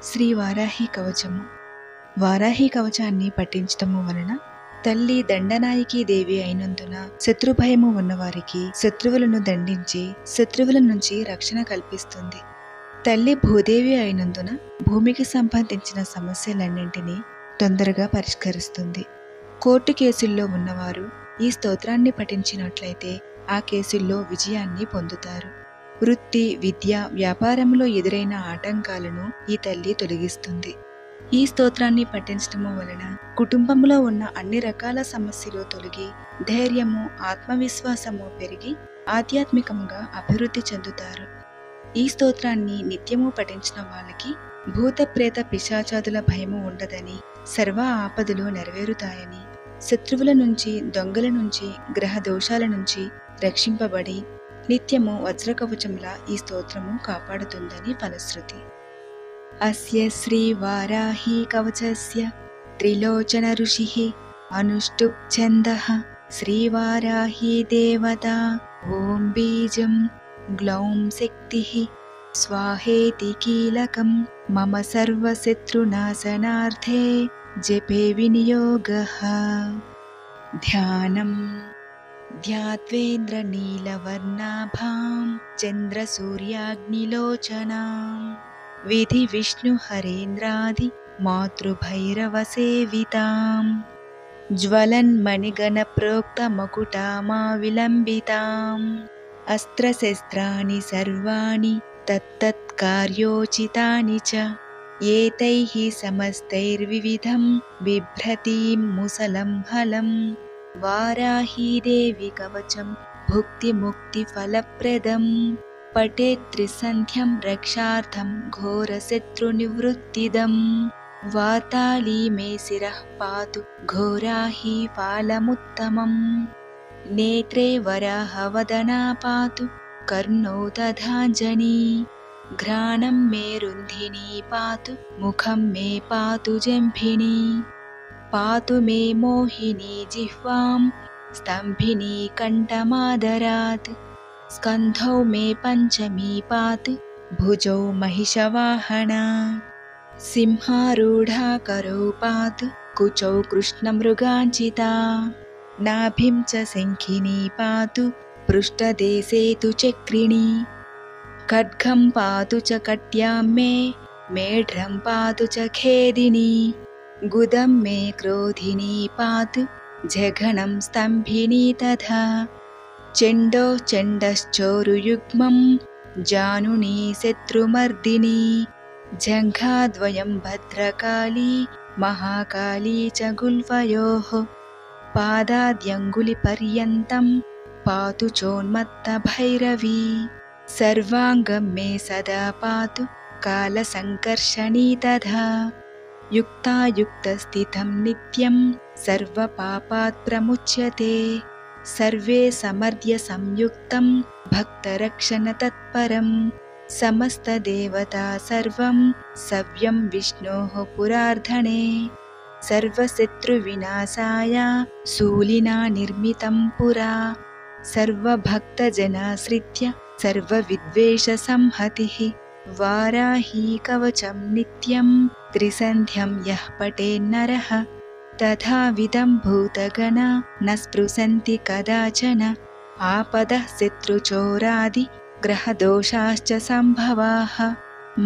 శ్రీ వారాహి కవచము. వారాహి కవచాన్ని పఠించటము వలన తల్లి దండనాయకి దేవి అయినందున శత్రుభయము ఉన్నవారికి శత్రువులను దండించి శత్రువుల నుంచి రక్షణ కల్పిస్తుంది. తల్లి భూదేవి అయినందున భూమికి సంబంధించిన సమస్యలన్నింటినీ తొందరగా పరిష్కరిస్తుంది. కోర్టు కేసుల్లో ఉన్నవారు ఈ స్తోత్రాన్ని పఠించినట్లయితే ఆ కేసుల్లో విజయాన్ని పొందుతారు. వృత్తి, విద్య, వ్యాపారంలో ఎదురైన ఆటంకాలను ఈ తల్లి తొలగిస్తుంది. ఈ స్తోత్రాన్ని పఠించటము వలన కుటుంబంలో ఉన్న అన్ని రకాల సమస్యలు తొలగి ధైర్యము, ఆత్మవిశ్వాసము పెరిగి ఆధ్యాత్మికంగా అభివృద్ధి చెందుతారు. ఈ స్తోత్రాన్ని నిత్యము పఠించిన వాళ్ళకి భూత ప్రేత పిశాచాదుల భయము ఉండదని, సర్వ ఆపదలు నెరవేరుతాయని, శత్రువుల నుంచి, దొంగల నుంచి, గ్రహ దోషాల నుంచి రక్షింపబడి నిత్యము వజ్రకవచంలా ఈ స్తోత్రము కాపాడుతుందని ఫలశ్రుతి. అస్య శ్రీ వారాహి కవచస్య త్రిలోచన ఋషిః అనుష్టుప్ ఛందః శ్రీవారాహి దేవతా ఓం బీజం గ్లౌం శక్తిః స్వాహేతి కీలకం మమ సర్వశత్రునాశనార్థే జపే వినియోగః. ధ్యానం. ధ్యాత్వేంద్రనీలవర్ణాభాం చంద్రసూర్యాగ్నిలోచనాం విధి విష్ణుహరేంద్రాది మాతృభైరవసేవితాం జ్వలన్మణిగణప్రోక్తమకుటామావిలంబితాం అస్త్రశస్త్రాణి సర్వాణి తత్తత్కార్యోచితాని చ ఏతైః సమస్తైర్వివిధం బిభ్రతీం ముసలం ఫలం. వారాహీ దేవి కవచం భుక్తి ముక్తి ఫలప్రదం పఠేత్ త్రిసంధ్యం రక్షార్థం ఘోరశత్రునివృత్తిదం. వాతాళీ మే శిరః పాతు ఘోరాహి ఫాలముత్తమం నేత్రే వరాహవదనా పాతు కర్ణౌ తథాంజనీ ఘ్రాణం మే రుంధినీ పాతు ముఖం మే పాతు జంభినీ పాతు మే మోహినీ జిహ్వాం స్తంభినీ కంఠమాదరాత్ స్కంధౌ మే పంచమీ పాత్ భుజౌ మహిషవాహనా సింహారూఢా కరౌ పాత్ కుచౌ కృష్ణమృగాంచితా నాభిం చ శంఖినీ పాతు పృష్ఠదేశే తు చక్రిణీ ఖడ్గం పాతు చ కట్యాం మే మేఢ్రం పాతు చ ఖేదినీ గుదం మే క్రోధినీ పాతు జఘనం స్తంభినీ తథా చండో చండశ్చోరుయుగ్మం జానునీ శత్రుమర్దినీ జంఘాద్వయం భద్రకాళీ మహాకాళీ చ గుల్ఫయోః పాదాద్యంగులిపర్యంతం పాతు చోన్మత్తభైరవీ సర్వాంగం మే సదా పాతు కాలసంకర్షణీ తథా యుక్తాయుక్తస్థితం నిత్యం సర్వపాపాత్ ప్రముచ్యతే సర్వే సమర్ద్య సంయుక్తం భక్తరక్షణ తత్పరం సమస్తదేవతా సర్వం సవ్యం విష్ణోః పురార్ధనే సర్వశత్రువినాశాయ శూలినా నిర్మితం పురా సర్వభక్తజనాశ్రిత్య సర్వవిద్వేషసంహతిః. వారాహీ కవచం నిత్యం త్రిసంధ్యం యః పఠేన్నరః తథావిధం భూతగణా న స్పృశంతి కదాచన ఆపదః శత్రుచోరాది గ్రహదోషాశ్చ సంభవాః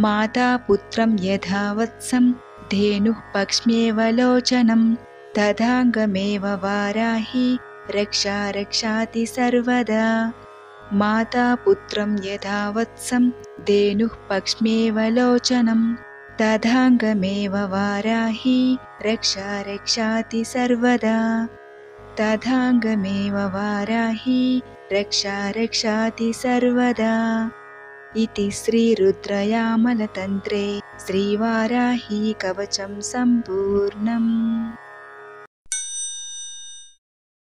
మాతాపుత్రం యథా వత్సం ధేనుః పక్ష్మేవ లోచనం తథాంగమేవ వారాహి రక్షా రక్షాతి సర్వదా. మాతాపుత్రం యథా వత్సం ధేనుః పక్ష్మేవ లోచనం తథాంగమేవ వారాహి రక్షా రక్షాతి సర్వదా. తథాంగమేవ వారాహి రక్షా రక్షాతి సర్వదా. ఇతి శ్రీ రుద్రయామల తంత్రే శ్రీవారాహి కవచం సంపూర్ణం.